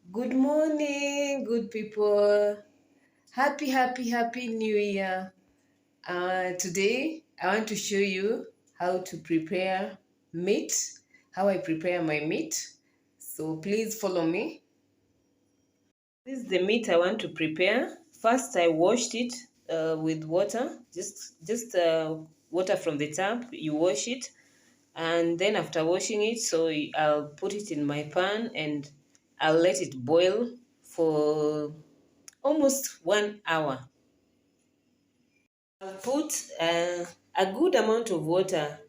Good morning, good people. Happy New Year. Today, I want to show you how to prepare meat, how I prepare my meat. So please follow me. This is the meat I want to prepare. First, I washed it with water, just water from the tap. You wash it, and then after washing it, I'll put it in my pan and I'll let it boil for almost 1 hour. I'll put a good amount of water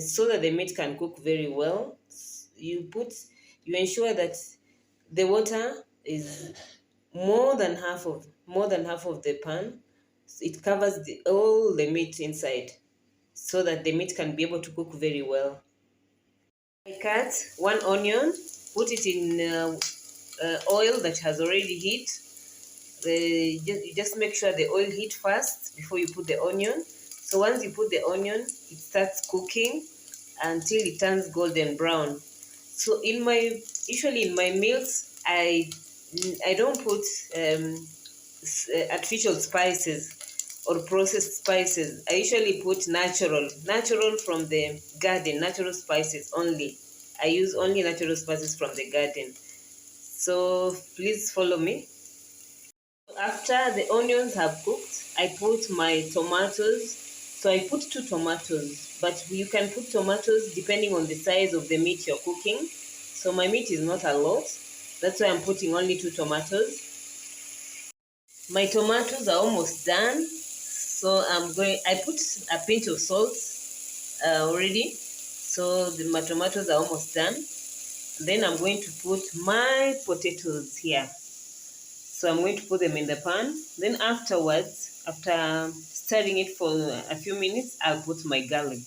so that the meat can cook very well. You ensure that the water is more than half of the pan. It covers all the meat inside so that the meat can be able to cook very well. I cut one onion, put it in oil that has already heat. You just make sure the oil heat first before you put the onion. So once you put the onion, it starts cooking until it turns golden brown. So usually in my meals, I don't put artificial spices or processed spices. I usually put natural from the garden, natural spices only. I use only natural spices from the garden. So please follow me. After the onions have cooked, I put my tomatoes. So I put two tomatoes, but you can put tomatoes depending on the size of the meat you're cooking. So my meat is not a lot. That's why I'm putting only two tomatoes. My tomatoes are almost done. So I put a pinch of salt already. So my tomatoes are almost done. Then I'm going to put my potatoes here. So I'm going to put them in the pan. Then afterwards, after stirring it for a few minutes, I'll put my garlic.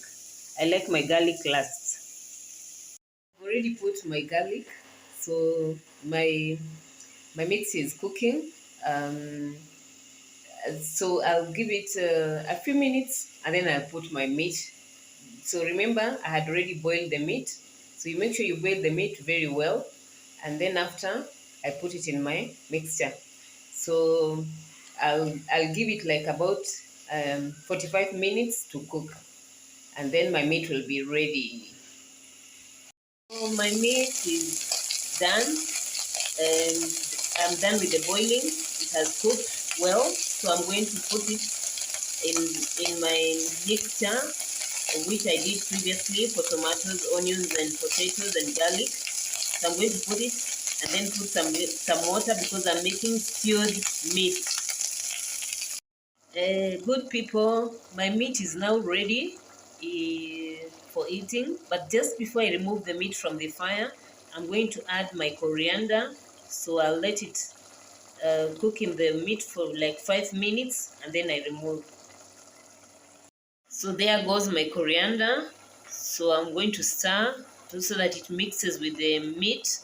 I like my garlic last. I've already put my garlic. So my mix is cooking. Um, so I'll give it a few minutes and then I'll put my meat. So remember, I had already boiled the meat. So you make sure you boil the meat very well. And then after, I put it in my mixture. So I'll give it like about 45 minutes to cook, and then my meat will be ready. So my meat is done, and I'm done with the boiling. It has cooked well, so I'm going to put it in my mixture, which I did previously for tomatoes, onions, and potatoes and garlic. So I'm going to put it and then put some water because I'm making stewed meat. Good people, my meat is now ready for eating. But just before I remove the meat from the fire, I'm going to add my coriander. So I'll let it cook in the meat for like 5 minutes and then I remove. So there goes my coriander. So I'm going to stir so that it mixes with the meat.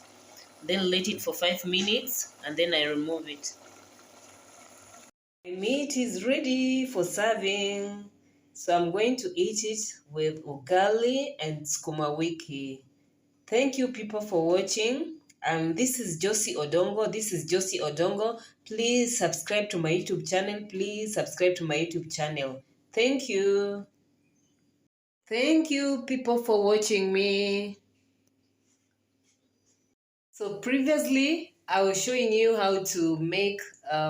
Then let it for 5 minutes and then I remove it. The meat is ready for serving. So I'm going to eat it with ugali and sukumawiki. Thank you people for watching. This is Josie Odongo. Please subscribe to my YouTube channel. Thank you. Thank you people for watching me. So previously, I was showing you how to make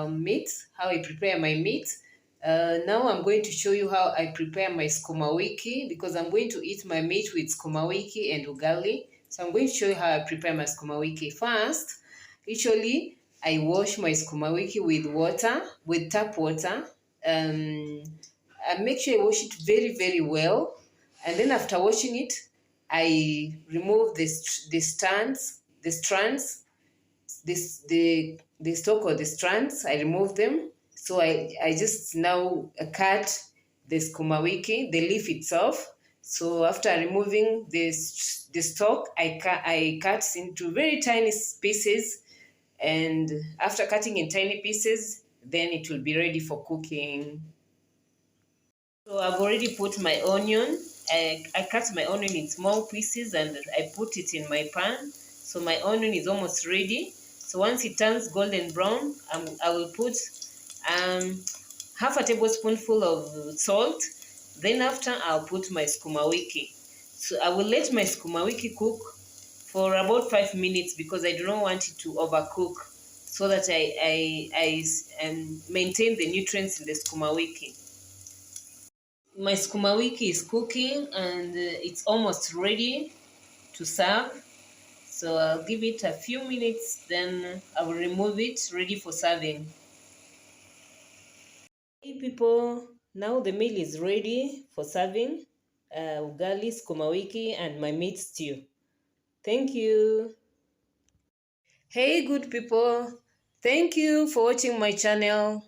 meat, how I prepare my meat. Now I'm going to show you how I prepare my sukumawiki because I'm going to eat my meat with sukumawiki and ugali. So I'm going to show you how I prepare my sukumawiki. First, usually I wash my sukumawiki with water, with tap water. I make sure I wash it very well. And then after washing it, I remove the stalk or the strands. I remove them. So I just now cut the skumawiki, the leaf itself. So after removing the stalk, I cut into very tiny pieces. And after cutting in tiny pieces, then it will be ready for cooking. So I've already put my onion. I cut my onion in small pieces and I put it in my pan. So my onion is almost ready. So once it turns golden brown, I will put um, half a tablespoonful of salt. Then after, I'll put my sukumawiki. So I will let my sukumawiki cook for about 5 minutes because I do not want it to overcook, so that I maintain the nutrients in the sukumawiki. My sukumawiki is cooking and it's almost ready to serve. So I'll give it a few minutes, then I will remove it, ready for serving. Hey people, now the meal is ready for serving. Ugali, sukumawiki, and my meat stew. Thank you. Hey good people, thank you for watching my channel.